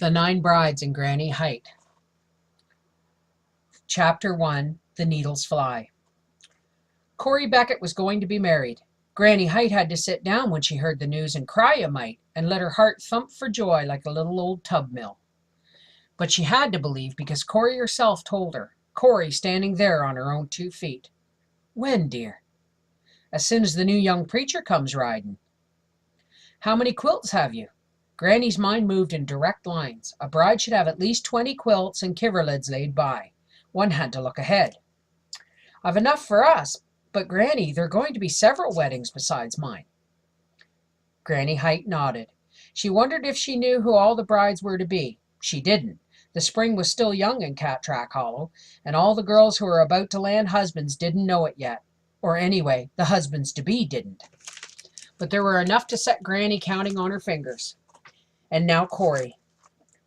The 9 Brides in Granny Height. Chapter 1. The Needles Fly. Corey Beckett was going to be married. Granny Height had to sit down when she heard the news and cry a mite, and let her heart thump for joy like a little old tub mill. But she had to believe because Corey herself told her, Corey standing there on her own 2 feet. When, dear? As soon as the new young preacher comes riding. How many quilts have you? Granny's mind moved in direct lines. A bride should have at least 20 quilts and kiverlids laid by. One had to look ahead. I've enough for us, but Granny, there are going to be several weddings besides mine. Granny Height nodded. She wondered if she knew who all the brides were to be. She didn't. The spring was still young in Catrack Hollow, and all the girls who were about to land husbands didn't know it yet. Or anyway, the husbands-to-be didn't. But there were enough to set Granny counting on her fingers. And now Corey.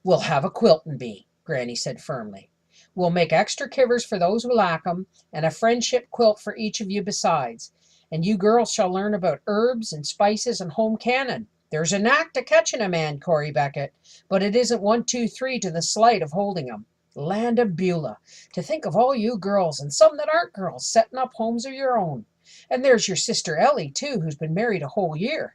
We'll have a quiltin' bee, Granny said firmly. We'll make extra kivers for those who lack 'em, and a friendship quilt for each of you besides. And you girls shall learn about herbs and spices and home cannon. There's a knack to catching a man, Corey Beckett, but it isn't 1, 2, 3 to the sleight of holding 'em. Land of Beulah, to think of all you girls, and some that aren't girls, setting up homes of your own. And there's your sister Ellie, too, who's been married a whole year.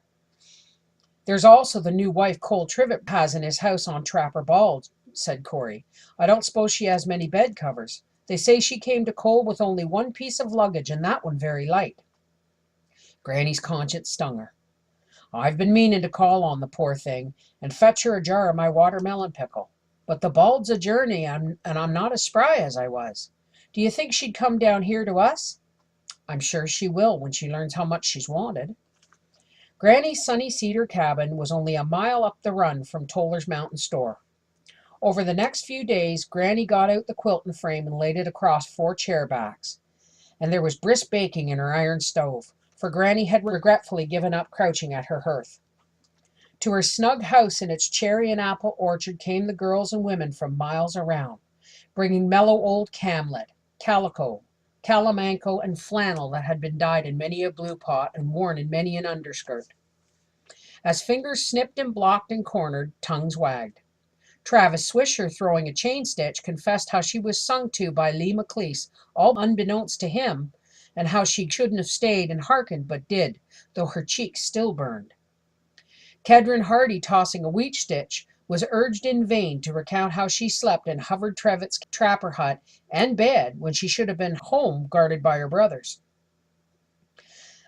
There's also the new wife Cole Trivett has in his house on Trapper Bald, said Corey. I don't suppose she has many bed covers. They say she came to Cole with only 1 piece of luggage, and that one very light. Granny's conscience stung her. I've been meaning to call on the poor thing and fetch her a jar of my watermelon pickle. But the Bald's a journey, and I'm not as spry as I was. Do you think she'd come down here to us? I'm sure she will when she learns how much she's wanted. Granny's sunny cedar cabin was only a mile up the run from Toller's Mountain store. Over the next few days, Granny got out the quiltin' frame and laid it across 4 chair backs. And there was brisk baking in her iron stove, for Granny had regretfully given up crouching at her hearth. To her snug house in its cherry and apple orchard came the girls and women from miles around, bringing mellow old camlet, calico, calamanco, and flannel that had been dyed in many a blue pot and worn in many an underskirt. As fingers snipped and blocked and cornered, tongues wagged. Travis Swisher, throwing a chain stitch, confessed how she was sung to by Lee McLeese, all unbeknownst to him, and how she shouldn't have stayed and hearkened, but did, though her cheeks still burned. Kedron Hardy, tossing a wheat stitch, was urged in vain to recount how she slept in Hubbard Trevitt's trapper hut and bed when she should have been home guarded by her brothers.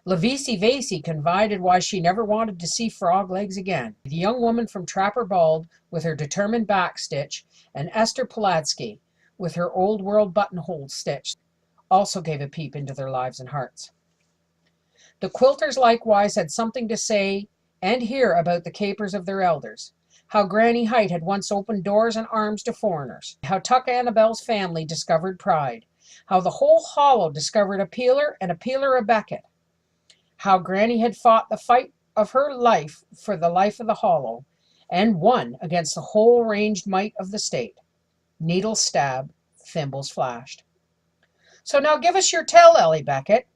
Lavisi Vasey confided why she never wanted to see frog legs again. The young woman from Trapper Bald with her determined backstitch, and Esther Poladsky with her old world buttonhole stitch, also gave a peep into their lives and hearts. The quilters likewise had something to say and hear about the capers of their elders. How Granny Height had once opened doors and arms to foreigners. How Tuck Annabelle's family discovered pride. How the whole hollow discovered a peeler and a peeler a Beckett. How Granny had fought the fight of her life for the life of the hollow, and won against the whole ranged might of the state. Needles stabbed, thimbles flashed. So now give us your tell, Ellie Beckett.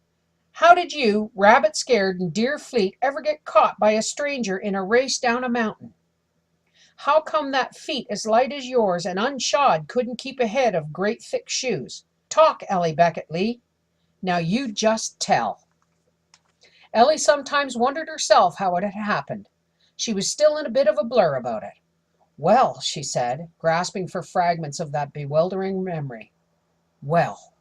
How did you, rabbit-scared and deer-fleet, ever get caught by a stranger in a race down a mountain? How come that feet as light as yours and unshod couldn't keep ahead of great thick shoes? Talk, Ellie Beckett Lee. Now you just tell. Ellie sometimes wondered herself how it had happened. She was still in a bit of a blur about it. Well, she said, grasping for fragments of that bewildering memory. Well.